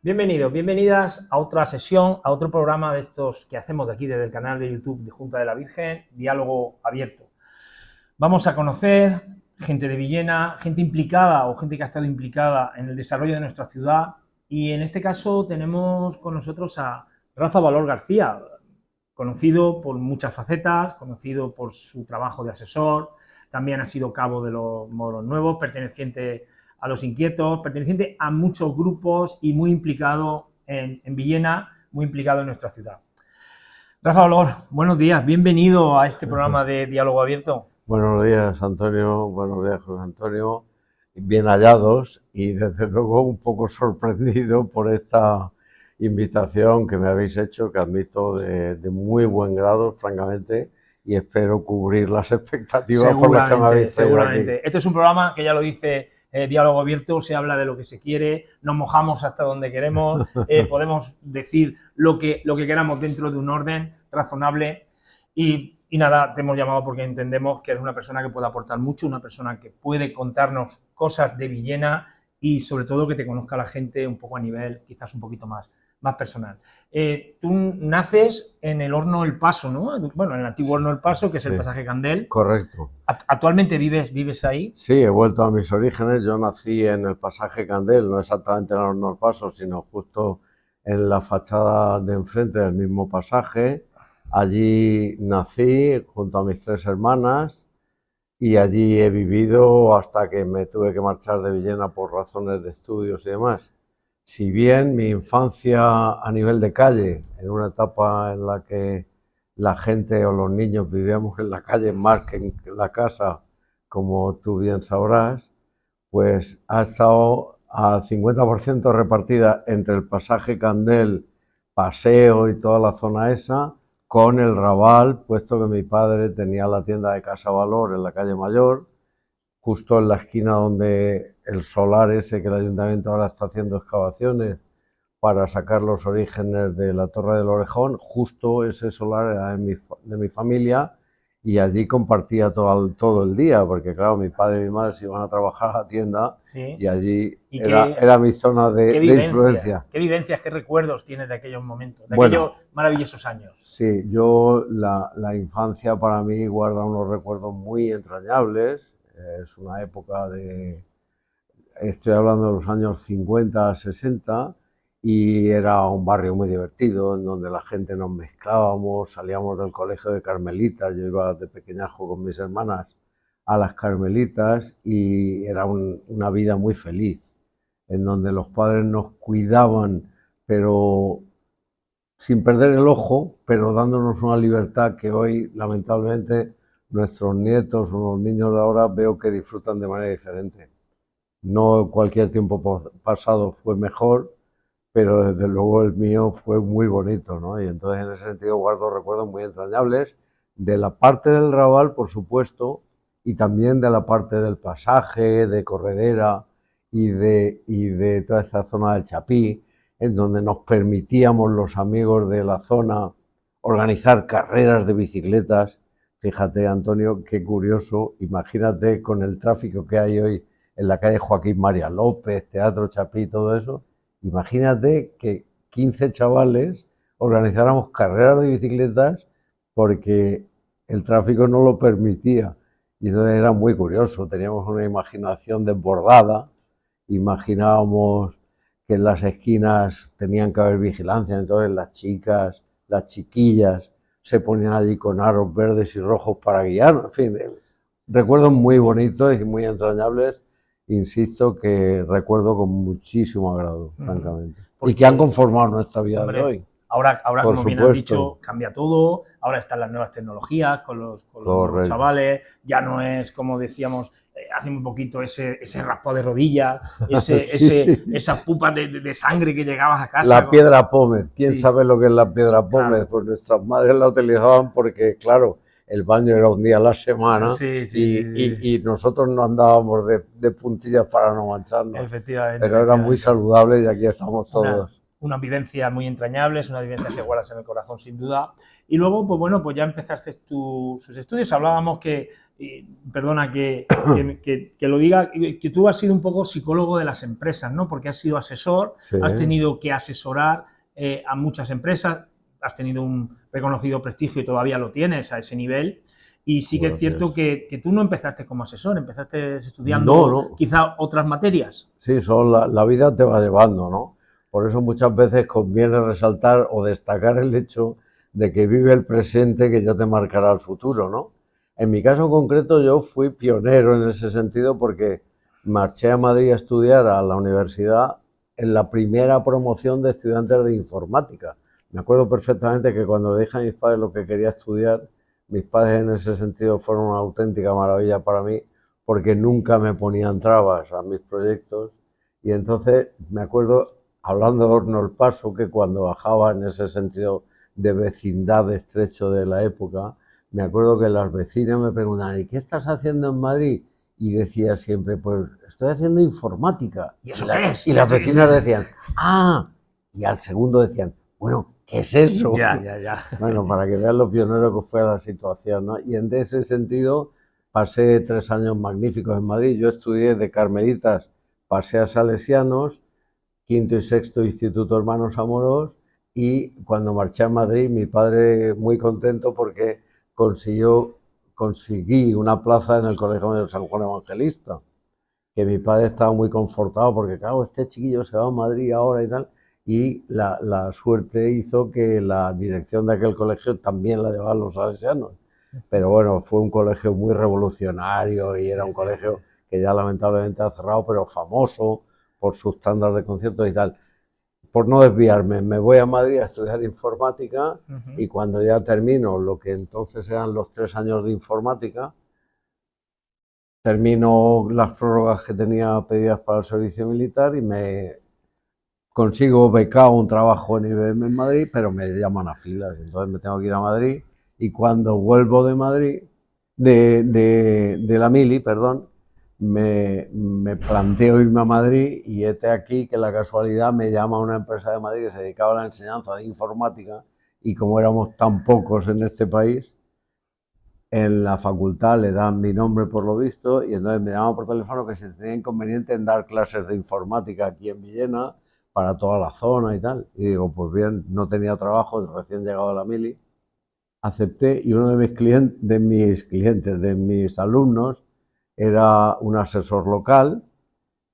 Bienvenidos, bienvenidas a otra sesión, a otro programa de estos que hacemos de aquí desde el canal de YouTube de Junta de la Virgen, Diálogo Abierto. Vamos a conocer gente de Villena, gente implicada o gente que ha estado implicada en el desarrollo de nuestra ciudad, y en este caso tenemos con nosotros a Rafa Valor García, conocido por muchas facetas, conocido por su trabajo de asesor, también ha sido cabo de los Moros Nuevos, perteneciente a Los Inquietos, perteneciente a muchos grupos y muy implicado en Villena, muy implicado en nuestra ciudad. Rafa Valor, buenos días, bienvenido a este programa de Diálogo Abierto. Buenos días, Antonio, buenos días, José Antonio, bien hallados y desde luego un poco sorprendido por esta invitación que me habéis hecho, que admito de muy buen grado, francamente, y espero cubrir las expectativas por las que me habéis traído seguramente. aquí. Este es un programa que ya lo dice Diálogo Abierto, se habla de lo que se quiere, nos mojamos hasta donde queremos, podemos decir lo que queramos dentro de un orden razonable y nada, te hemos llamado porque entendemos que eres una persona que puede aportar mucho, una persona que puede contarnos cosas de Villena y sobre todo que te conozca la gente un poco a nivel quizás un poquito más personal. Tú naces en el Horno El Paso, ¿no? Bueno, en el antiguo Horno El Paso, que es el pasaje Candel. Correcto. ¿Actualmente vives ahí? Sí, he vuelto a mis orígenes. Yo nací en el pasaje Candel, no exactamente en el Horno El Paso, sino justo en la fachada de enfrente del mismo pasaje. Allí nací junto a mis 3 hermanas y allí he vivido hasta que me tuve que marchar de Villena por razones de estudios y demás. Si bien mi infancia a nivel de calle, en una etapa en la que la gente o los niños vivíamos en la calle más que en la casa, como tú bien sabrás, pues ha estado al 50% repartida entre el pasaje Candel, Paseo y toda la zona esa, con el Raval, puesto que mi padre tenía la tienda de Casa Valor en la calle Mayor, justo en la esquina donde el solar ese que el ayuntamiento ahora está haciendo excavaciones para sacar los orígenes de la Torre del Orejón, justo ese solar era de mi familia y allí compartía todo el día, porque claro, mi padre y mi madre se iban a trabajar a la tienda, sí, y allí era mi zona de influencia. ¿Qué vivencias, qué recuerdos tienes de aquellos momentos, de aquellos maravillosos años? Sí, yo la infancia para mí guarda unos recuerdos muy entrañables. Es una época estoy hablando de los años 50, 60, y era un barrio muy divertido, en donde la gente nos mezclábamos, salíamos del colegio de Carmelitas, yo iba de pequeñajo con mis hermanas a las Carmelitas y era una vida muy feliz, en donde los padres nos cuidaban, pero sin perder el ojo, pero dándonos una libertad que hoy, lamentablemente, nuestros nietos o los niños de ahora veo que disfrutan de manera diferente. No cualquier tiempo pasado fue mejor, pero desde luego el mío fue muy bonito, ¿no? Y entonces en ese sentido guardo recuerdos muy entrañables de la parte del Raval, por supuesto, y también de la parte del pasaje, de Corredera y de toda esta zona del Chapí, en donde nos permitíamos los amigos de la zona organizar carreras de bicicletas. Fíjate, Antonio, qué curioso, imagínate con el tráfico que hay hoy en la calle Joaquín María López, Teatro Chapí, todo eso, imagínate que 15 chavales organizáramos carreras de bicicletas porque el tráfico no lo permitía. Y entonces era muy curioso, teníamos una imaginación desbordada, imaginábamos que en las esquinas tenían que haber vigilancia, entonces las chicas, las chiquillas se ponían allí con aros verdes y rojos para guiar, en fin, recuerdos muy bonitos y muy entrañables, insisto, que recuerdo con muchísimo agrado, francamente. Porque, y que han conformado nuestra vida, hombre, de hoy. Ahora como bien has dicho, cambia todo, ahora están las nuevas tecnologías con los nuevos chavales, ya no es como decíamos hace muy poquito ese raspado de rodilla, esas pupas de sangre que llegabas a casa. La piedra pómez, ¿quién sabe lo que es la piedra pómez? Claro. Pues nuestras madres la utilizaban porque, claro, el baño era un día a la semana y nosotros no andábamos de puntillas para no mancharnos. Efectivamente. Pero era muy saludable y aquí estamos todos. unas vivencias muy entrañables, unas vivencias que guardas en el corazón sin duda. Y luego, pues bueno, pues ya empezaste sus estudios. Hablábamos perdona que lo diga, que tú has sido un poco psicólogo de las empresas, ¿no? Porque has sido asesor, Sí. has tenido que asesorar a muchas empresas, has tenido un reconocido prestigio y todavía lo tienes a ese nivel. Y sí que es cierto que tú no empezaste como asesor, empezaste estudiando quizá otras materias. Sí, la vida te va llevando, ¿no? Por eso muchas veces conviene resaltar o destacar el hecho de que vive el presente que ya te marcará el futuro, ¿no? En mi caso concreto yo fui pionero en ese sentido porque marché a Madrid a estudiar a la universidad en la primera promoción de estudiantes de informática. Me acuerdo perfectamente que cuando le dije a mis padres lo que quería estudiar, mis padres en ese sentido fueron una auténtica maravilla para mí porque nunca me ponían trabas a mis proyectos y entonces me acuerdo, hablando de Horno el Paso, que cuando bajaba en ese sentido de vecindad estrecho de la época, me acuerdo que las vecinas me preguntaban, ¿y qué estás haciendo en Madrid? Y decía siempre, pues estoy haciendo informática. ¿Y eso qué es? Y las vecinas decían, ¡ah! Y al segundo decían, bueno, ¿qué es eso? Ya. Bueno, para que vean lo pionero que fue la situación, ¿no? Y en ese sentido pasé 3 años magníficos en Madrid. Yo estudié de Carmelitas, pasé a Salesianos, quinto y sexto Instituto Hermanos Amorós, y cuando marché a Madrid, mi padre muy contento porque conseguí una plaza en el Colegio de San Juan Evangelista, que mi padre estaba muy confortado porque, claro, este chiquillo se va a Madrid ahora y tal, y la suerte hizo que la dirección de aquel colegio también la llevaban los salesianos. Pero bueno, fue un colegio muy revolucionario y era un colegio que ya lamentablemente ha cerrado, pero famoso por sus estándares de conciertos y tal. Por no desviarme, me voy a Madrid a estudiar informática y cuando ya termino lo que entonces eran los 3 años de informática, termino las prórrogas que tenía pedidas para el servicio militar y me consigo becado un trabajo en IBM en Madrid, pero me llaman a filas, entonces me tengo que ir a Madrid y cuando vuelvo de Madrid, de la mili, perdón, me planteo irme a Madrid y hete aquí que la casualidad me llama una empresa de Madrid que se dedicaba a la enseñanza de informática y como éramos tan pocos en este país, en la facultad le dan mi nombre por lo visto y entonces me llaman por teléfono que se tenía inconveniente en dar clases de informática aquí en Villena para toda la zona y tal. Y digo, pues bien, no tenía trabajo, recién llegado a la mili, acepté y uno de de mis alumnos, era un asesor local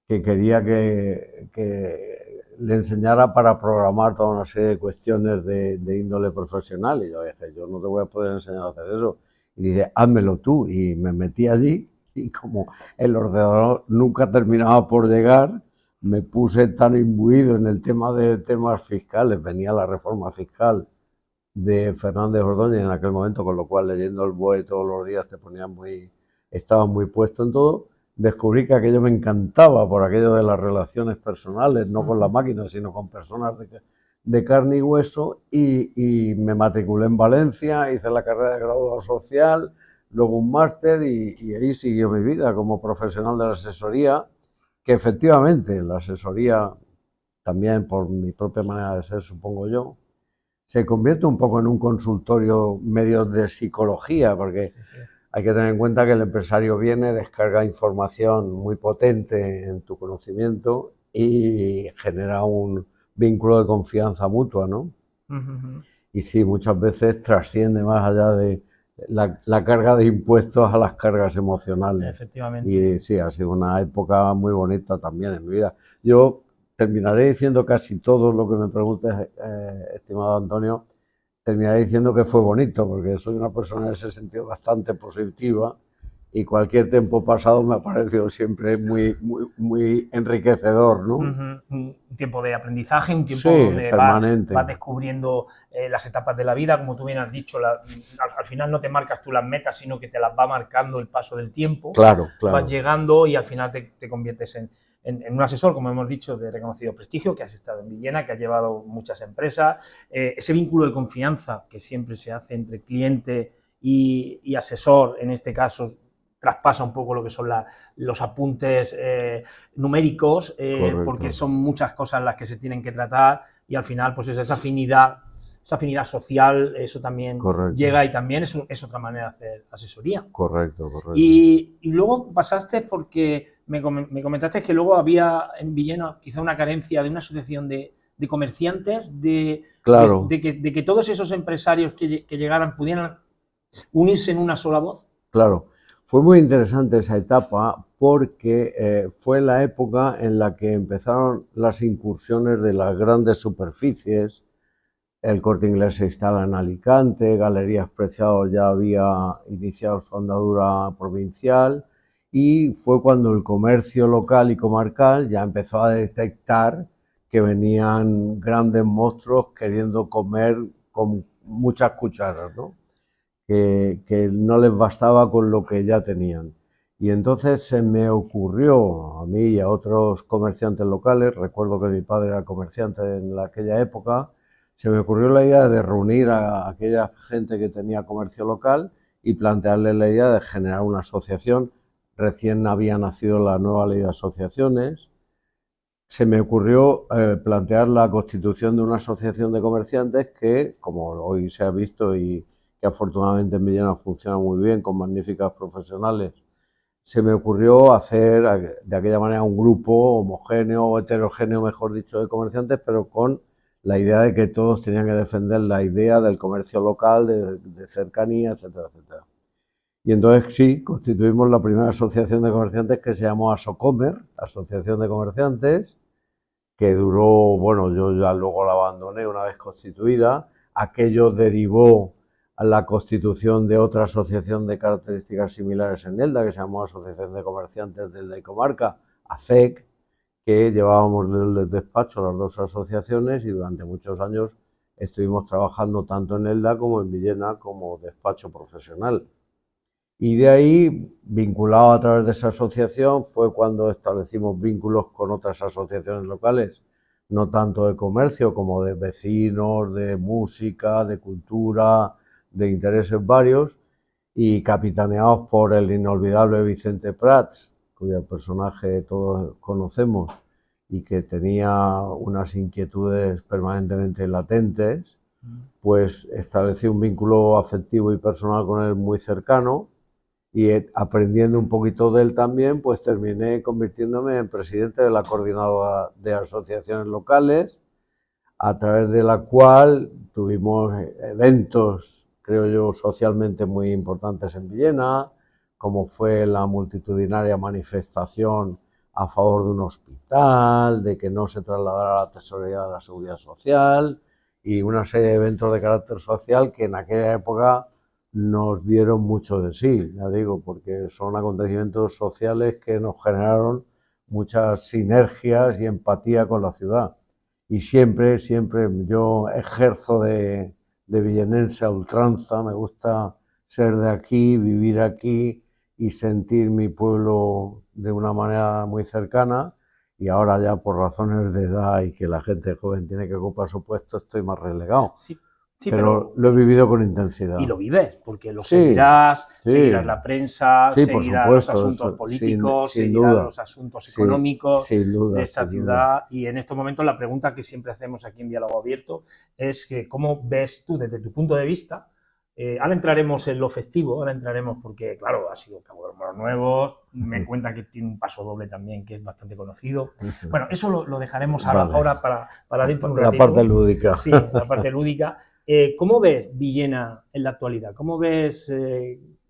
que quería que le enseñara para programar toda una serie de cuestiones de índole profesional. Y yo dije, yo no te voy a poder enseñar a hacer eso. Y dice, házmelo tú. Y me metí allí y como el ordenador nunca terminaba por llegar, me puse tan imbuido en el tema de temas fiscales. Venía la reforma fiscal de Fernández Ordóñez en aquel momento, con lo cual leyendo el BOE todos los días te ponías estaba muy puesto en todo. Descubrí que aquello me encantaba por aquello de las relaciones personales, no con la máquina, sino con personas de carne y hueso, y me matriculé en Valencia, hice la carrera de graduado social, luego un máster y ahí siguió mi vida como profesional de la asesoría, que efectivamente la asesoría, también por mi propia manera de ser, supongo yo, se convierte un poco en un consultorio medio de psicología, porque hay que tener en cuenta que el empresario viene, descarga información muy potente en tu conocimiento y genera un vínculo de confianza mutua, ¿no? Y sí, muchas veces trasciende más allá de la carga de impuestos a las cargas emocionales. Efectivamente. Y sí, ha sido una época muy bonita también en mi vida. Yo terminaré diciendo casi todo lo que me preguntes, estimado Antonio, terminaré diciendo que fue bonito, porque soy una persona en ese sentido bastante positiva y cualquier tiempo pasado me ha parecido siempre muy enriquecedor, ¿no? Un tiempo de aprendizaje, un tiempo Sí, donde permanente. vas descubriendo las etapas de la vida, como tú bien has dicho, al final no te marcas tú las metas, sino que te las va marcando el paso del tiempo. Claro. Vas llegando y al final te conviertes en un asesor, como hemos dicho, de reconocido prestigio, que has estado en Villena, que has llevado muchas empresas. Ese vínculo de confianza que siempre se hace entre cliente y asesor, en este caso, traspasa un poco lo que son los apuntes numéricos, porque son muchas cosas las que se tienen que tratar y al final pues esa afinidad social, eso también llega y también es otra manera de hacer asesoría. Correcto. Y luego pasaste porque me comentaste que luego había en Villena quizá una carencia de una asociación de comerciantes, de que todos esos empresarios que llegaran pudieran unirse en una sola voz. Claro, fue muy interesante esa etapa porque fue la época en la que empezaron las incursiones de las grandes superficies. El Corte Inglés se instala en Alicante, Galerías Preciados ya había iniciado su andadura provincial y fue cuando el comercio local y comarcal ya empezó a detectar que venían grandes monstruos queriendo comer con muchas cucharas, ¿no? Que no les bastaba con lo que ya tenían. Y entonces se me ocurrió a mí y a otros comerciantes locales, recuerdo que mi padre era comerciante en aquella época, se me ocurrió la idea de reunir a aquella gente que tenía comercio local y plantearles la idea de generar una asociación. Recién había nacido la nueva ley de asociaciones. Se me ocurrió plantear la constitución de una asociación de comerciantes que, como hoy se ha visto y que afortunadamente en Villena funciona muy bien, con magníficas profesionales, se me ocurrió hacer de aquella manera un grupo homogéneo o heterogéneo, mejor dicho, de comerciantes, pero con la idea de que todos tenían que defender la idea del comercio local, de cercanía, etcétera, etcétera. Y entonces sí, constituimos la primera asociación de comerciantes que se llamó Asocomer, Asociación de Comerciantes, que duró, bueno, yo ya luego la abandoné una vez constituida. Aquello derivó a la constitución de otra asociación de características similares en Elda, que se llamó Asociación de Comerciantes de Elda y Comarca, ACEC, que llevábamos desde el despacho las dos asociaciones y durante muchos años estuvimos trabajando tanto en Elda como en Villena como despacho profesional. Y de ahí, vinculado a través de esa asociación, fue cuando establecimos vínculos con otras asociaciones locales, no tanto de comercio como de vecinos, de música, de cultura, de intereses varios, y capitaneados por el inolvidable Vicente Prats, cuyo personaje todos conocemos y que tenía unas inquietudes permanentemente latentes, pues establecí un vínculo afectivo y personal con él muy cercano. Y aprendiendo un poquito de él también, pues terminé convirtiéndome en presidente de la coordinadora de asociaciones locales, a través de la cual tuvimos eventos, creo yo, socialmente muy importantes en Villena, como fue la multitudinaria manifestación a favor de un hospital, de que no se trasladara la tesorería de la Seguridad Social y una serie de eventos de carácter social que en aquella época nos dieron mucho de sí, ya digo, porque son acontecimientos sociales que nos generaron muchas sinergias y empatía con la ciudad. Y siempre yo ejerzo de villenense a ultranza, me gusta ser de aquí, vivir aquí y sentir mi pueblo de una manera muy cercana. Y ahora ya por razones de edad y que la gente joven tiene que ocupar su puesto, estoy más relegado. Sí, pero lo he vivido con intensidad. Y lo vives, porque lo seguirás, seguirás la prensa, sí, seguirás los asuntos políticos, seguirás los asuntos económicos de esta ciudad. Y en estos momentos la pregunta que siempre hacemos aquí en Diálogo Abierto es que cómo ves tú desde tu punto de vista. Ahora entraremos en lo festivo, ahora entraremos porque, claro, ha sido Cabo de los Moros Nuevos, me cuentan que tiene un paso doble también que es bastante conocido. Bueno, eso lo dejaremos ahora para dentro de un ratito. La parte lúdica. Sí, la parte lúdica. ¿Cómo ves Villena en la actualidad? ¿Cómo ves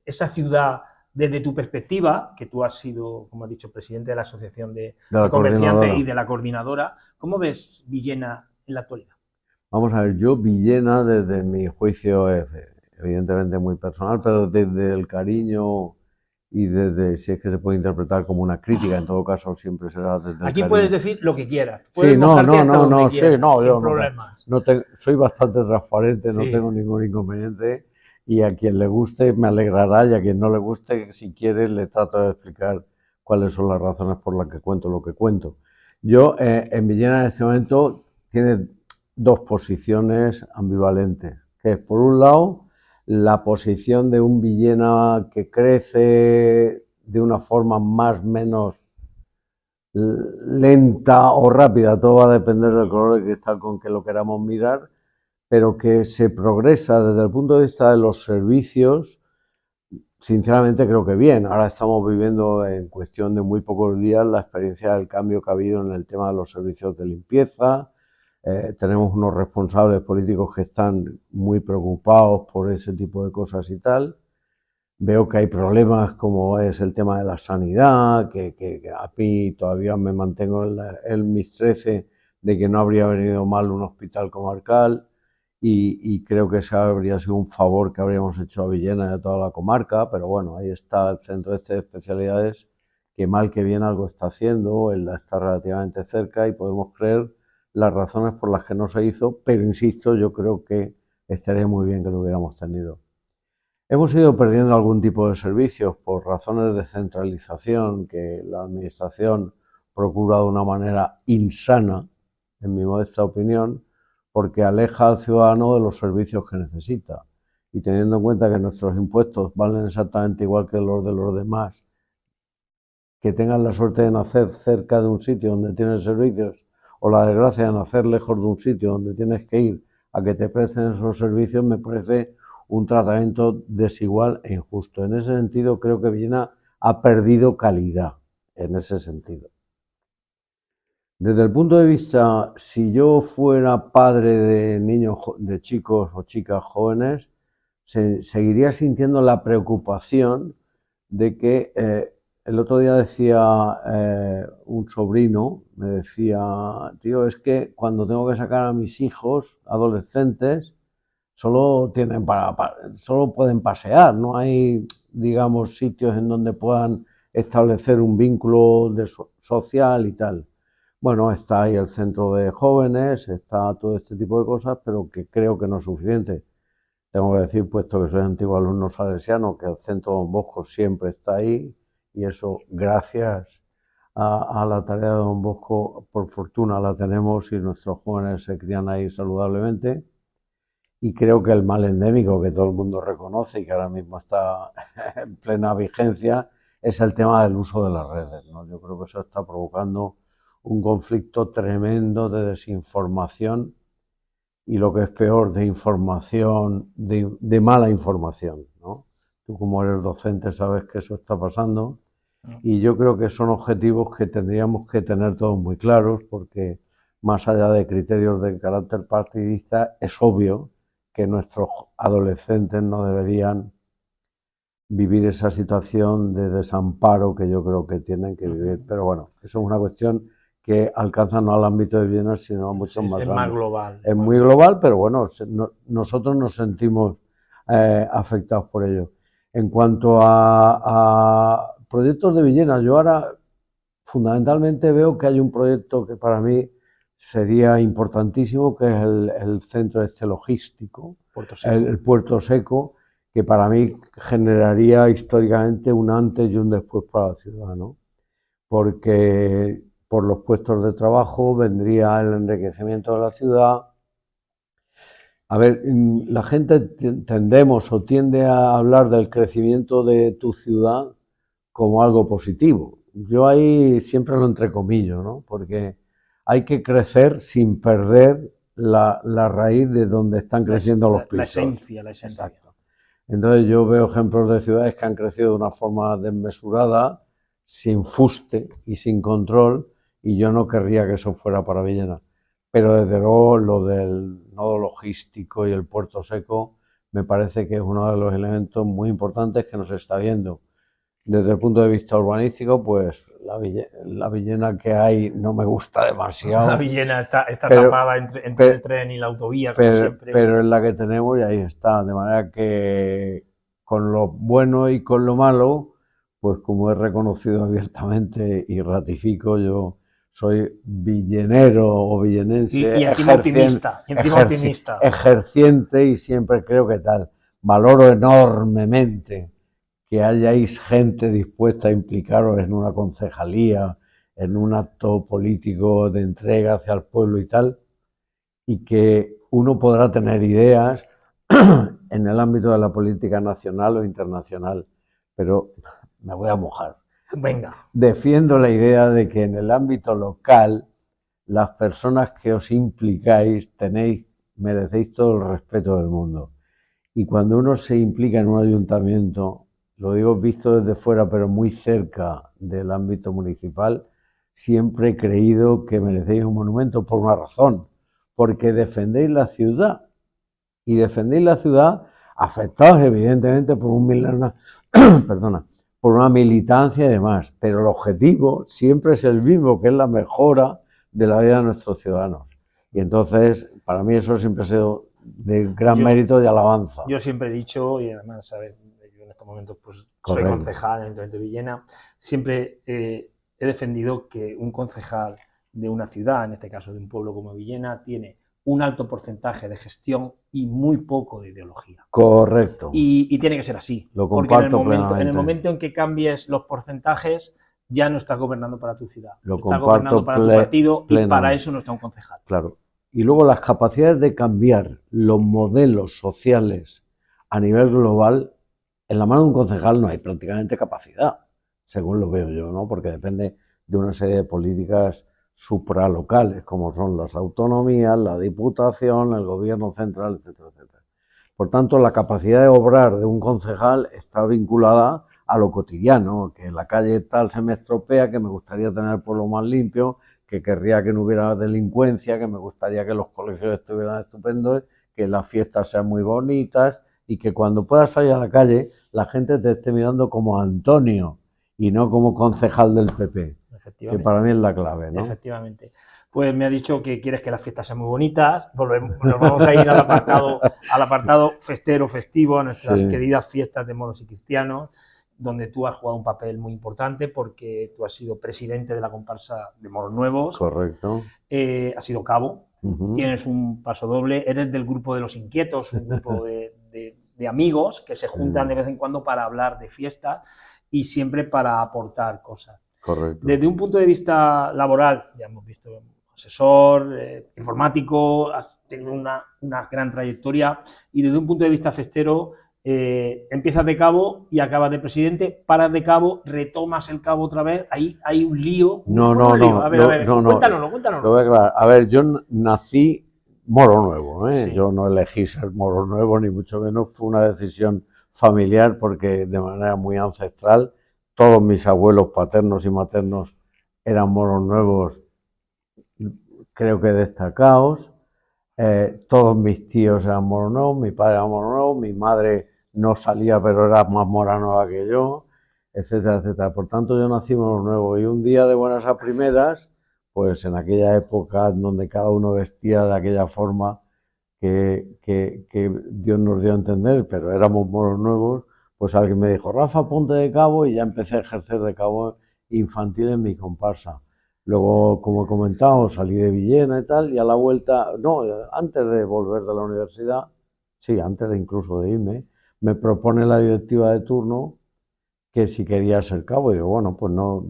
esa ciudad desde tu perspectiva, que tú has sido, como has dicho, presidente de la Asociación de Comerciantes y de la coordinadora? ¿Cómo ves Villena en la actualidad? Vamos a ver, yo Villena desde mi juicio es evidentemente muy personal, pero desde el cariño y desde, si es que se puede interpretar como una crítica, en todo caso siempre será desde el Aquí cariño. puedes decir lo que quieras, puedes mojarte hasta donde quieras, sin problemas. Soy bastante transparente, no tengo ningún inconveniente y a quien le guste me alegrará y a quien no le guste, si quiere, le trato de explicar cuáles son las razones por las que cuento lo que cuento. Yo en Villena en este momento tiene dos posiciones ambivalentes, que es por un lado la posición de un Villena que crece de una forma más o menos lenta o rápida, todo va a depender del color de cristal con que lo queramos mirar, pero que se progresa desde el punto de vista de los servicios. Sinceramente creo que bien. Ahora estamos viviendo en cuestión de muy pocos días la experiencia del cambio que ha habido en el tema de los servicios de limpieza. Tenemos unos responsables políticos que están muy preocupados por ese tipo de cosas y tal. Veo que hay problemas como es el tema de la sanidad, que a mí todavía me mantengo en mis 13 de que no habría venido mal un hospital comarcal. Y creo que ese habría sido un favor que habríamos hecho a Villena y a toda la comarca, pero bueno, ahí está el centro este de especialidades, que mal que bien algo está haciendo, él está relativamente cerca y podemos creer las razones por las que no se hizo, pero insisto, yo creo que estaría muy bien que lo hubiéramos tenido. Hemos ido perdiendo algún tipo de servicios por razones de centralización que la administración procura de una manera insana, en mi modesta opinión, porque aleja al ciudadano de los servicios que necesita. Y teniendo en cuenta que nuestros impuestos valen exactamente igual que los de los demás, que tengan la suerte de nacer cerca de un sitio donde tienes servicios o la desgracia de nacer lejos de un sitio donde tienes que ir a que te presten esos servicios, me parece un tratamiento desigual e injusto. En ese sentido, creo que Villena ha perdido calidad, en ese sentido. Desde el punto de vista, si yo fuera padre de niños, de chicos o chicas jóvenes, seguiría sintiendo la preocupación de que el otro día decía un sobrino, me decía, tío, es que cuando tengo que sacar a mis hijos adolescentes, solo solo pueden pasear, no hay, digamos, sitios en donde puedan establecer un vínculo social y tal. Bueno, está ahí el centro de jóvenes, está todo este tipo de cosas, pero que creo que no es suficiente. Tengo que decir, puesto que soy antiguo alumno salesiano, que el centro Don Bosco siempre está ahí, y eso gracias a la tarea de Don Bosco, por fortuna la tenemos y nuestros jóvenes se crían ahí saludablemente. Y creo que el mal endémico que todo el mundo reconoce y que ahora mismo está en plena vigencia es el tema del uso de las redes, ¿no? Yo creo que eso está provocando un conflicto tremendo de desinformación y, lo que es peor, de información, de mala información, ¿no? Tú, como eres docente, sabes que eso está pasando y yo creo que son objetivos que tendríamos que tener todos muy claros, porque más allá de criterios de carácter partidista, es obvio que nuestros adolescentes no deberían vivir esa situación de desamparo que yo creo que tienen que vivir. Pero bueno, eso es una cuestión que alcanza no al ámbito de Villena, sino a muchos más ámbitos. Es más global. Es muy global, pero bueno, nosotros nos sentimos afectados por ello. En cuanto a proyectos de Villena, yo ahora fundamentalmente veo que hay un proyecto que para mí sería importantísimo, que es el centro este logístico, el Puerto Seco, que para mí generaría históricamente un antes y un después para la ciudad, ¿no? Porque por los puestos de trabajo vendría el enriquecimiento de la ciudad. A ver, la gente tendemos o tiende a hablar del crecimiento de tu ciudad como algo positivo. Yo ahí siempre lo entrecomillo, ¿no? Porque hay que crecer sin perder la raíz de donde están creciendo los pisos. La esencia. Exacto. Entonces yo veo ejemplos de ciudades que han crecido de una forma desmesurada, sin fuste y sin control, y yo no querría que eso fuera para Villena. Pero desde luego lo del nodo logístico y el puerto seco me parece que es uno de los elementos muy importantes que nos está viendo. Desde el punto de vista urbanístico, pues la Villena que hay no me gusta demasiado. La Villena está tapada entre el tren y la autovía, como siempre. Pero es la que tenemos y ahí está. De manera que con lo bueno y con lo malo, pues como he reconocido abiertamente y ratifico, yo soy villenero o villenense. Y encima optimista. Ejerciente, y siempre creo que tal. Valoro enormemente que hayáis gente dispuesta a implicaros en una concejalía, en un acto político de entrega hacia el pueblo y tal, y que uno podrá tener ideas en el ámbito de la política nacional o internacional, pero me voy a mojar. Venga. Defiendo la idea de que en el ámbito local las personas que os implicáis merecéis todo el respeto del mundo. Y cuando uno se implica en un ayuntamiento, lo digo visto desde fuera, pero muy cerca del ámbito municipal, siempre he creído que merecéis un monumento por una razón, porque defendéis la ciudad. Y defendéis la ciudad afectados evidentemente por por una militancia y demás, pero el objetivo siempre es el mismo, que es la mejora de la vida de nuestros ciudadanos. Y entonces, para mí eso siempre ha sido de gran mérito y alabanza. Yo siempre he dicho, y además, ¿sabes? Yo en estos momentos pues, soy concejal en el Ayuntamiento de Villena, siempre he defendido que un concejal de una ciudad, en este caso de un pueblo como Villena, tiene un alto porcentaje de gestión y muy poco de ideología. Correcto. Y tiene que ser así. Lo comparto porque en el momento en que cambies los porcentajes, ya no estás gobernando para tu ciudad. Lo estás gobernando para tu partido y para eso no está un concejal. Claro. Y luego las capacidades de cambiar los modelos sociales a nivel global, en la mano de un concejal no hay prácticamente capacidad, según lo veo yo, ¿no? Porque depende de una serie de políticas supralocales, como son las autonomías, la diputación, el gobierno central, etcétera, etcétera. Por tanto, la capacidad de obrar de un concejal está vinculada a lo cotidiano, que en la calle tal se me estropea, que me gustaría tener el pueblo más limpio, que querría que no hubiera delincuencia, que me gustaría que los colegios estuvieran estupendos, que las fiestas sean muy bonitas y que cuando puedas salir a la calle la gente te esté mirando como Antonio y no como concejal del PP, que para mí es la clave, ¿no? Efectivamente. Pues me ha dicho que quieres que las fiestas sean muy bonitas, nos vamos a ir al apartado festero, festivo, a nuestras queridas fiestas de moros y cristianos, donde tú has jugado un papel muy importante porque tú has sido presidente de la comparsa de Moros Nuevos. Correcto. Has sido cabo, tienes un paso doble, eres del grupo de los inquietos, un grupo de amigos que se juntan de vez en cuando para hablar de fiestas y siempre para aportar cosas. Correcto. Desde un punto de vista laboral, ya hemos visto asesor, informático, has tenido una gran trayectoria y desde un punto de vista festero, empiezas de cabo y acabas de presidente, paras de cabo, retomas el cabo otra vez, ahí hay un lío. No. A ver, cuéntanoslo. A ver, yo nací moro nuevo, ¿eh? Sí. Yo no elegí ser moro nuevo, ni mucho menos, fue una decisión familiar porque de manera muy ancestral todos mis abuelos paternos y maternos eran moros nuevos, creo que destacados. Todos mis tíos eran moros nuevos, mi padre era moro nuevo, mi madre no salía pero era más mora nueva que yo, etcétera, etcétera. Por tanto, yo nací moro nuevo y un día de buenas a primeras, pues en aquella época en donde cada uno vestía de aquella forma que Dios nos dio a entender, pero éramos moros nuevos, pues alguien me dijo, Rafa, ponte de cabo, y ya empecé a ejercer de cabo infantil en mi comparsa. Luego, como he comentado, salí de Villena y tal, y a la vuelta, no, antes de volver de la universidad, sí, antes de incluso de irme, me propone la directiva de turno que si quería ser cabo, y digo, bueno, pues no,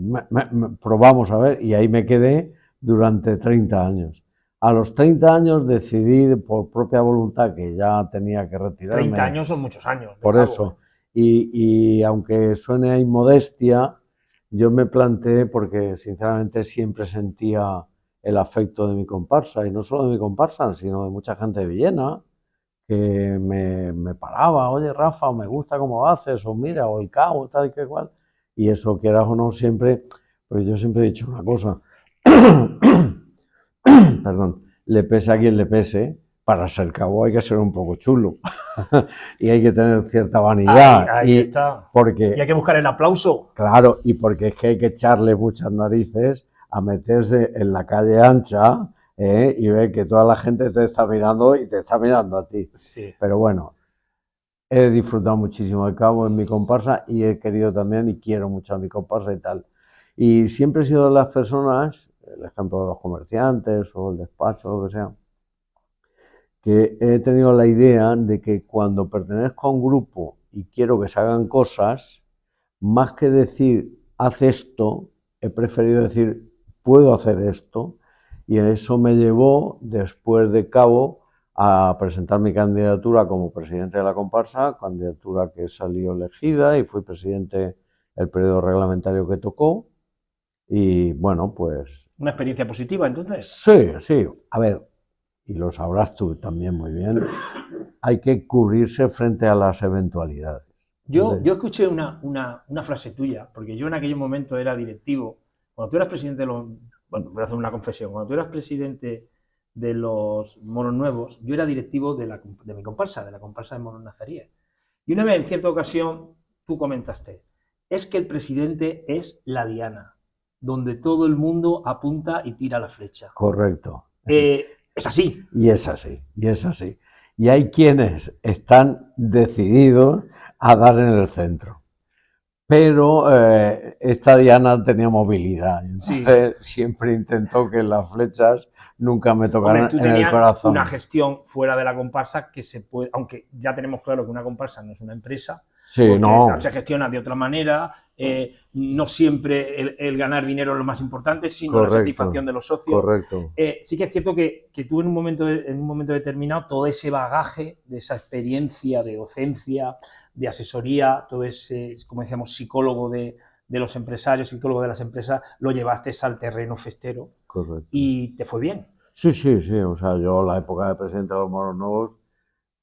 probamos a ver, y ahí me quedé durante 30 años. A los 30 años decidí por propia voluntad que ya tenía que retirarme. 30 años son muchos años. Por eso. Y aunque suene a inmodestia, yo me planteé porque sinceramente siempre sentía el afecto de mi comparsa, y no solo de mi comparsa, sino de mucha gente de Villena, que me paraba, oye Rafa, me gusta cómo haces, o mira, o el cabo, tal y que cual. Y eso, quieras o no, siempre, pues yo siempre he dicho una cosa, perdón, le pese a quien le pese, para ser cabo hay que ser un poco chulo y hay que tener cierta vanidad. Ahí está. Porque, y hay que buscar el aplauso. Claro, y porque es que hay que echarle muchas narices a meterse en la calle ancha y ver que toda la gente te está mirando y te está mirando a ti. Sí. Pero bueno, he disfrutado muchísimo de cabo en mi comparsa y he querido también y quiero mucho a mi comparsa y tal. Y siempre he sido de las personas, el ejemplo de los comerciantes o el despacho, lo que sea, que he tenido la idea de que cuando pertenezco a un grupo y quiero que se hagan cosas, más que decir, haz esto, he preferido decir, puedo hacer esto, y eso me llevó, después de cabo, a presentar mi candidatura como presidente de la comparsa, candidatura que salió elegida y fui presidente el periodo reglamentario que tocó y bueno, pues... Una experiencia positiva, entonces. Sí, sí, a ver, y lo sabrás tú también muy bien, hay que cubrirse frente a las eventualidades. Yo escuché una frase tuya, porque yo en aquel momento era directivo. Cuando tú eras presidente de los... Bueno, voy a hacer una confesión. Cuando tú eras presidente de los Moros Nuevos, yo era directivo de mi comparsa, de la comparsa de Moros Nazaríes. Y una vez, en cierta ocasión, tú comentaste, es que el presidente es la diana, donde todo el mundo apunta y tira la flecha. Correcto. Es así. Y es así, y es así. Y hay quienes están decididos a dar en el centro. Pero esta diana tenía movilidad, entonces siempre intentó que las flechas nunca me tocaran. Hombre, tú en el corazón. Una gestión fuera de la comparsa que se puede, aunque ya tenemos claro que una comparsa no es una empresa, sí, porque no. se gestiona de otra manera, no siempre el ganar dinero es lo más importante, sino correcto, la satisfacción de los socios. Correcto. Sí que es cierto que tú en un momento determinado todo ese bagaje de esa experiencia de docencia, de asesoría, todo ese, como decíamos, psicólogo de los empresarios, psicólogo de las empresas, lo llevaste al terreno festero. Correcto. Y te fue bien. Sí, sí, sí. O sea, yo la época de presidente de los Moros Nuevos,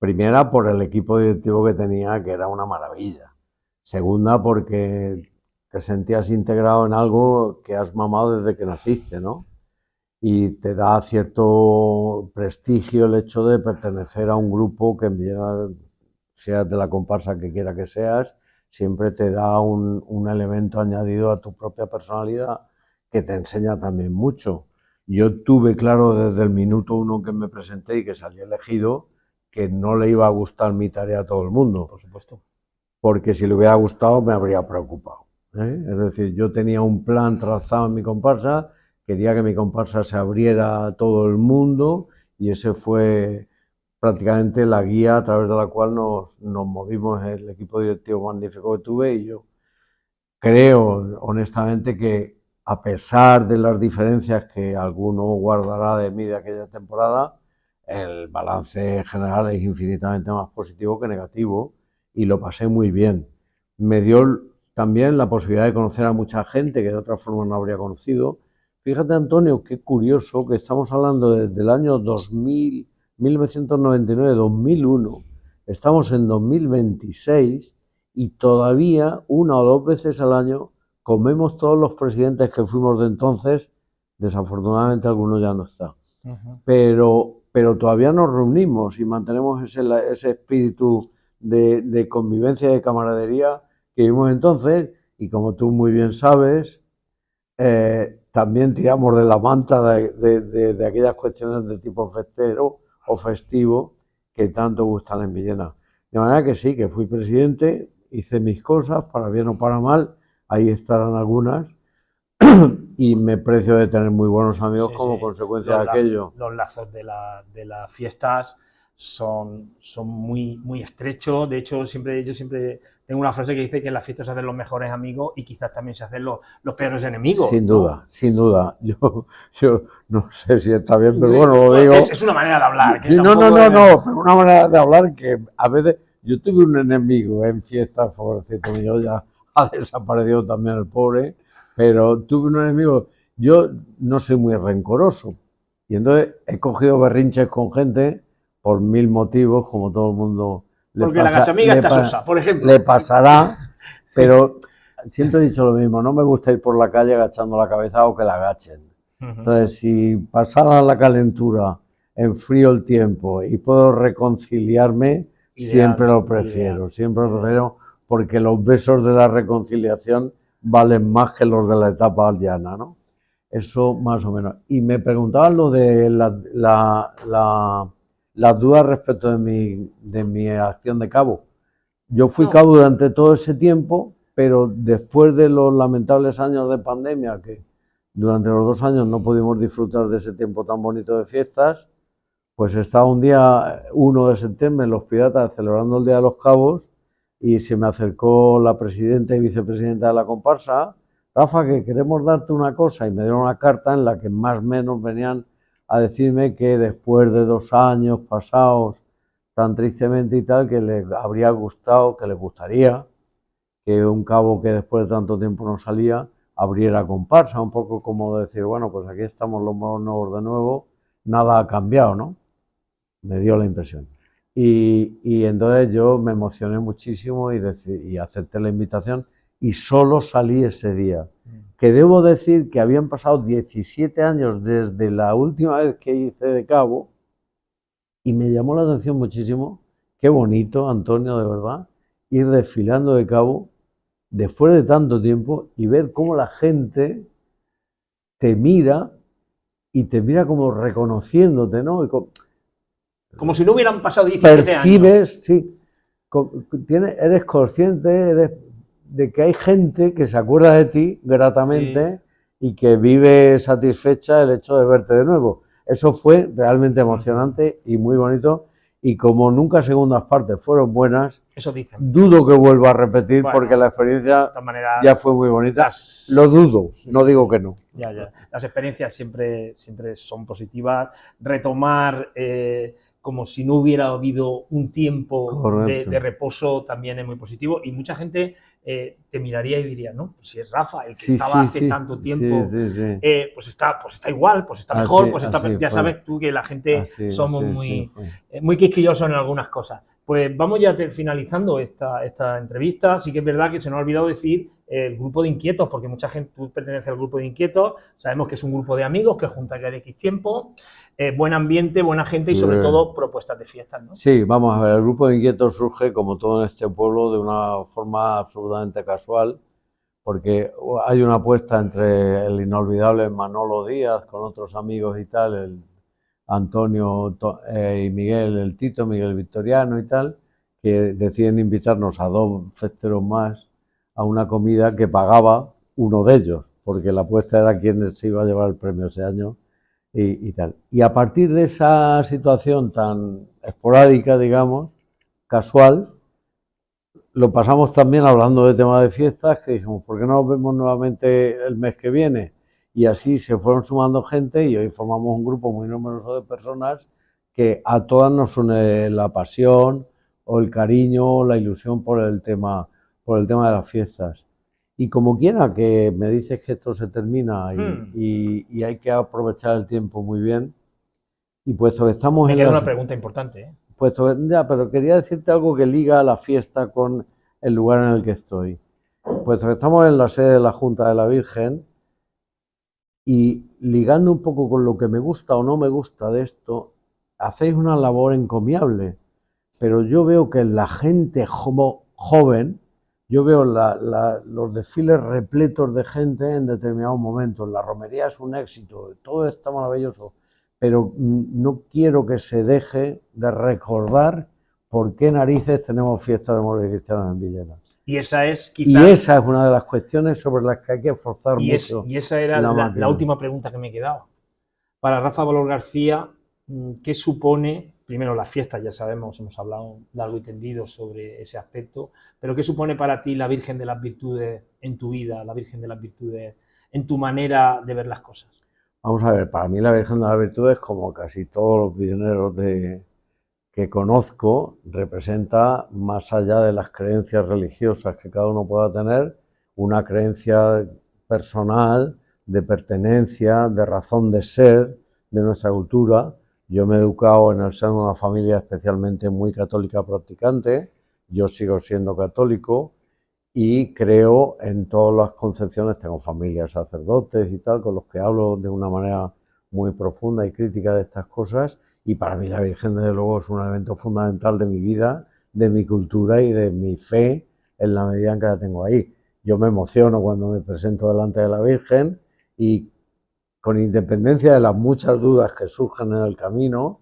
primera por el equipo directivo que tenía, que era una maravilla. Segunda porque te sentías integrado en algo que has mamado desde que naciste, ¿no? Y te da cierto prestigio el hecho de pertenecer a un grupo que, seas de la comparsa que quiera que seas, siempre te da un elemento añadido a tu propia personalidad que te enseña también mucho. Yo tuve claro desde el minuto 1 que me presenté y que salí elegido que no le iba a gustar mi tarea a todo el mundo. Por supuesto. Porque si le hubiera gustado me habría preocupado, ¿eh? Es decir, yo tenía un plan trazado en mi comparsa, quería que mi comparsa se abriera a todo el mundo y ese fue prácticamente la guía a través de la cual nos movimos el equipo directivo magnífico que tuve y yo creo honestamente que a pesar de las diferencias que alguno guardará de mí de aquella temporada, el balance general es infinitamente más positivo que negativo y lo pasé muy bien. Me dio también la posibilidad de conocer a mucha gente que de otra forma no habría conocido. Fíjate, Antonio, qué curioso que estamos hablando desde el año 2000, 1999, 2001, estamos en 2026 y todavía una o dos veces al año comemos todos los presidentes que fuimos de entonces, desafortunadamente alguno ya no está, pero todavía nos reunimos y mantenemos ese espíritu de convivencia y de camaradería que vimos entonces y como tú muy bien sabes, también tiramos de la manta de aquellas cuestiones de tipo festero o festivo que tanto gustan en Villena. De manera que sí, que fui presidente, hice mis cosas, para bien o para mal, ahí estarán algunas, y me precio de tener muy buenos amigos como consecuencia de aquello. Los lazos de las fiestas son muy, muy estrechos. De hecho, yo siempre tengo una frase que dice que en las fiestas se hacen los mejores amigos y quizás también se hacen los peores enemigos. Sin duda, ¿no? Sin duda. Yo no sé si está bien, pero bueno, lo digo. Es una manera de hablar. Sí, no, pero una manera de hablar que a veces... Yo tuve un enemigo en fiestas, pobrecito mío, ya ha desaparecido también el pobre, pero tuve un enemigo. Yo no soy muy rencoroso y entonces he cogido berrinches con gente por mil motivos, como todo el mundo le porque pasa, la gachamiga está sosa, por ejemplo. Le pasará, pero siempre he dicho lo mismo, no me gusta ir por la calle agachando la cabeza o que la agachen. Entonces, si pasada la calentura, enfrío el tiempo y puedo reconciliarme, siempre lo prefiero, porque los besos de la reconciliación valen más que los de la etapa llana, ¿no? Eso más o menos. Y me preguntaban lo de las dudas respecto de mi acción de cabo. Yo fui cabo durante todo ese tiempo, pero después de los lamentables años de pandemia, que durante los 2 años no pudimos disfrutar de ese tiempo tan bonito de fiestas, pues estaba un día 1 de septiembre en Los Piratas celebrando el Día de los Cabos y se me acercó la presidenta y vicepresidenta de la comparsa, Rafa, que queremos darte una cosa, y me dieron una carta en la que más o menos venían a decirme que después de 2 años pasados tan tristemente y tal, que les habría gustado, que les gustaría que un cabo que después de tanto tiempo no salía abriera comparsa, un poco como decir, bueno, pues aquí estamos los moros nuevos de nuevo, nada ha cambiado, ¿no? Me dio la impresión. Y entonces yo me emocioné muchísimo y acepté la invitación y solo salí ese día. Que debo decir que habían pasado 17 años desde la última vez que hice de cabo y me llamó la atención muchísimo, qué bonito, Antonio, de verdad, ir desfilando de cabo después de tanto tiempo y ver cómo la gente te mira y te mira como reconociéndote, ¿no? Como si no hubieran pasado 17 percibes, años. Sí, eres consciente de que hay gente que se acuerda de ti gratamente y que vive satisfecha el hecho de verte de nuevo. Eso fue realmente emocionante y muy bonito. Y como nunca segundas partes fueron buenas, eso dicen, dudo que vuelva a repetir, bueno, porque la experiencia ya fue muy bonita. Lo dudo, no digo que no. Ya. Las experiencias siempre son positivas. Retomar como si no hubiera habido un tiempo de reposo también es muy positivo, y mucha gente te miraría y diría, no, pues si es Rafa, el que estaba hace tanto tiempo, pues está igual, pues está mejor, pues está, ya sabes tú que la gente somos muy quisquillosos en algunas cosas. Pues vamos ya finalizando esta entrevista. Sí que es verdad que se nos ha olvidado decir el grupo de inquietos, porque mucha gente, tú perteneces al grupo de inquietos, sabemos que es un grupo de amigos que junta cada X tiempo, buen ambiente, buena gente y sobre todo propuestas de fiestas, ¿no? Sí, vamos a ver, el grupo de inquietos surge, como todo en este pueblo, de una forma absolutamente casual, porque hay una apuesta entre el inolvidable Manolo Díaz con otros amigos y tal, el Antonio y Miguel, el Tito, Miguel Victoriano y tal, que deciden invitarnos a 2 festeros más a una comida que pagaba uno de ellos, porque la apuesta era quién se iba a llevar el premio ese año y tal. Y a partir de esa situación tan esporádica, digamos, casual, lo pasamos también hablando de temas de fiestas, que dijimos, ¿por qué no nos vemos nuevamente el mes que viene? Y así se fueron sumando gente y hoy formamos un grupo muy numeroso de personas que a todas nos une la pasión o el cariño o la ilusión por el tema de las fiestas. Y como quiera que me dices que esto se termina y hay que aprovechar el tiempo muy bien, y puesto que estamos me queda una pregunta importante, ¿eh? Puesto ya, pero quería decirte algo que liga a la fiesta con el lugar en el que estoy. Puesto que estamos en la sede de la Junta de la Virgen y ligando un poco con lo que me gusta o no me gusta de esto, hacéis una labor encomiable, pero yo veo que la gente joven, yo veo los desfiles repletos de gente en determinados momentos, la romería es un éxito, todo está maravilloso, pero no quiero que se deje de recordar por qué narices tenemos fiesta de moros y cristianos en Villena. Y esa es quizás... Y esa es una de las cuestiones sobre las que hay que esforzar mucho. Y esa era la última pregunta que me quedaba. Para Rafa Valor García, ¿qué supone, primero las fiestas, ya sabemos, hemos hablado largo y tendido sobre ese aspecto, pero qué supone para ti la Virgen de las Virtudes en tu vida, la Virgen de las Virtudes en tu manera de ver las cosas? Vamos a ver, para mí la Virgen de las Virtudes, como casi todos los villaneros que conozco, representa, más allá de las creencias religiosas que cada uno pueda tener, una creencia personal, de pertenencia, de razón de ser de nuestra cultura. Yo me he educado en el seno de una familia especialmente muy católica practicante, yo sigo siendo católico y creo en todas las concepciones, tengo familia, sacerdotes y tal, con los que hablo de una manera muy profunda y crítica de estas cosas, y para mí la Virgen desde luego es un elemento fundamental de mi vida, de mi cultura y de mi fe en la medida en que la tengo ahí. Yo me emociono cuando me presento delante de la Virgen y con independencia de las muchas dudas que surgen en el camino,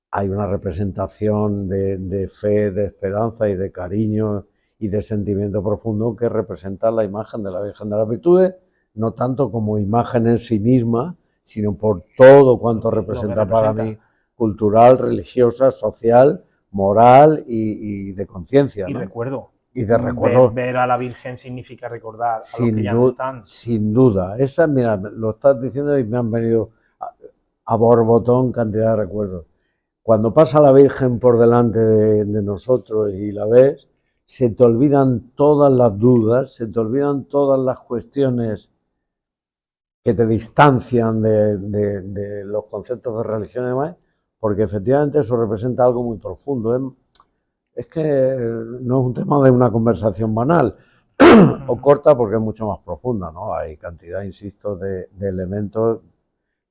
hay una representación de fe, de esperanza y de cariño y de sentimiento profundo que representa la imagen de la Virgen de las Virtudes, no tanto como imagen en sí misma, sino por todo cuanto representa para mí, cultural, religiosa, social, moral y de conciencia, y ¿no? recuerdo. Y de recuerdo. Ver a la Virgen significa recordar a los que ya no están. Sin duda. Esa, mira, lo estás diciendo y me han venido a borbotón cantidad de recuerdos. Cuando pasa la Virgen por delante de nosotros y la ves, se te olvidan todas las dudas, se te olvidan todas las cuestiones que te distancian de los conceptos de religión y demás, porque efectivamente eso representa algo muy profundo. Es que no es un tema de una conversación banal o corta, porque es mucho más profunda, ¿no? Hay cantidad, insisto, de elementos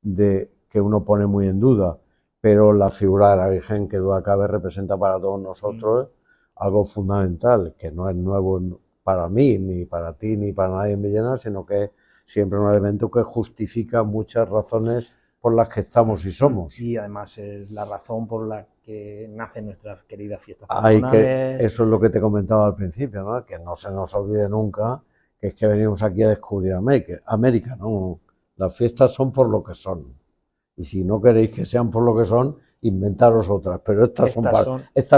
que uno pone muy en duda, pero la figura de la Virgen, que duda cabe, representa para todos nosotros algo fundamental, que no es nuevo para mí, ni para ti, ni para nadie en Villena, sino que es siempre un elemento que justifica muchas razones por las que estamos y somos. Y además es la razón por la que nacen nuestras queridas fiestas patronales. Eso es lo que te comentaba al principio, ¿no? Que no se nos olvide nunca que es que venimos aquí a descubrir América, ¿no? Las fiestas son por lo que son. Y si no queréis que sean por lo que son, inventaros otras, pero estas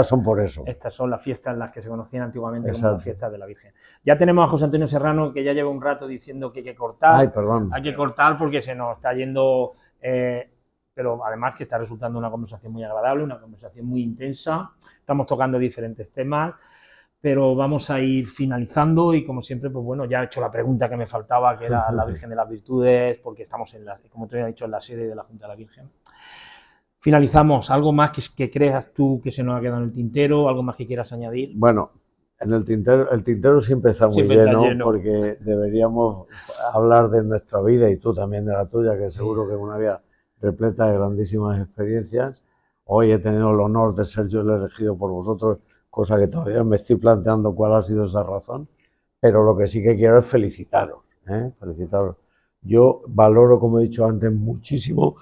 son por eso. Estas son las fiestas en las que se conocían antiguamente como las fiestas de la Virgen. Ya tenemos a José Antonio Serrano, que ya lleva un rato diciendo que hay que cortar. Ay, perdón. Hay que cortar porque se nos está yendo, pero además que está resultando una conversación muy agradable, una conversación muy intensa. Estamos tocando diferentes temas, pero vamos a ir finalizando y, como siempre, pues bueno, ya he hecho la pregunta que me faltaba, que era la Virgen de las Virtudes, porque estamos, como te he dicho, en la sede de la Junta de la Virgen. Finalizamos. ¿Algo más que creas tú que se nos ha quedado en el tintero? ¿Algo más que quieras añadir? Bueno, en el tintero siempre está muy lleno, porque deberíamos hablar de nuestra vida, y tú también de la tuya, que seguro que es una vida repleta de grandísimas experiencias. Hoy he tenido el honor de ser yo el elegido por vosotros, cosa que todavía me estoy planteando cuál ha sido esa razón, pero lo que sí que quiero es felicitaros, felicitaros. Yo valoro, como he dicho antes, muchísimo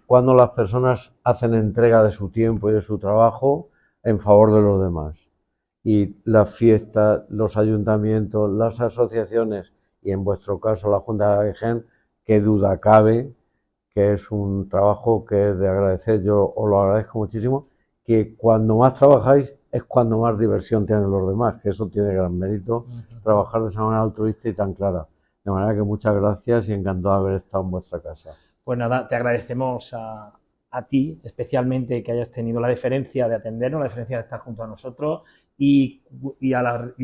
cuando las personas hacen entrega de su tiempo y de su trabajo en favor de los demás. Y las fiestas, los ayuntamientos, las asociaciones, y en vuestro caso la Junta de la Virgen, qué duda cabe que es un trabajo que es de agradecer. Yo os lo agradezco muchísimo, que cuando más trabajáis es cuando más diversión tienen los demás, que eso tiene gran mérito, trabajar de esa manera altruista y tan clara. De manera que muchas gracias y encantado de haber estado en vuestra casa. Pues nada, te agradecemos a ti, especialmente, que hayas tenido la deferencia de atendernos, la deferencia de estar junto a nosotros, y a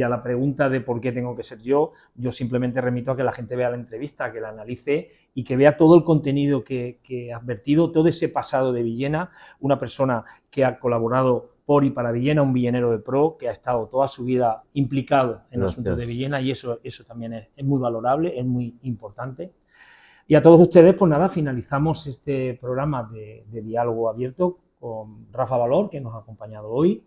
la pregunta de por qué tengo que ser yo simplemente remito a que la gente vea la entrevista, que la analice y que vea todo el contenido que has vertido, todo ese pasado de Villena, una persona que ha colaborado por y para Villena, un villenero de pro, que ha estado toda su vida implicado en los asuntos de Villena, y eso también es muy valorable, es muy importante. Y a todos ustedes, pues nada, finalizamos este programa de diálogo abierto con Rafa Valor, que nos ha acompañado hoy.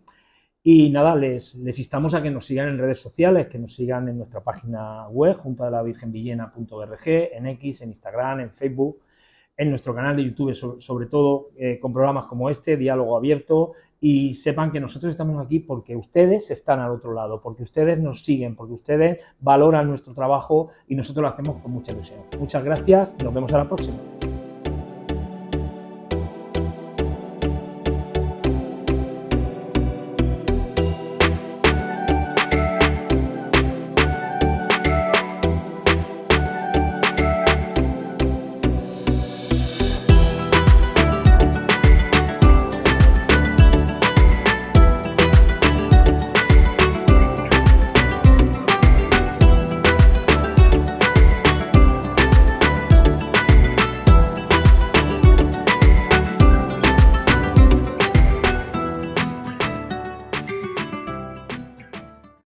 Y nada, les instamos a que nos sigan en redes sociales, que nos sigan en nuestra página web, juntadelavirgenvillena.org, en X, en Instagram, en Facebook, en nuestro canal de YouTube, sobre todo con programas como este, Diálogo Abierto, y sepan que nosotros estamos aquí porque ustedes están al otro lado, porque ustedes nos siguen, porque ustedes valoran nuestro trabajo y nosotros lo hacemos con mucha ilusión. Muchas gracias y nos vemos a la próxima.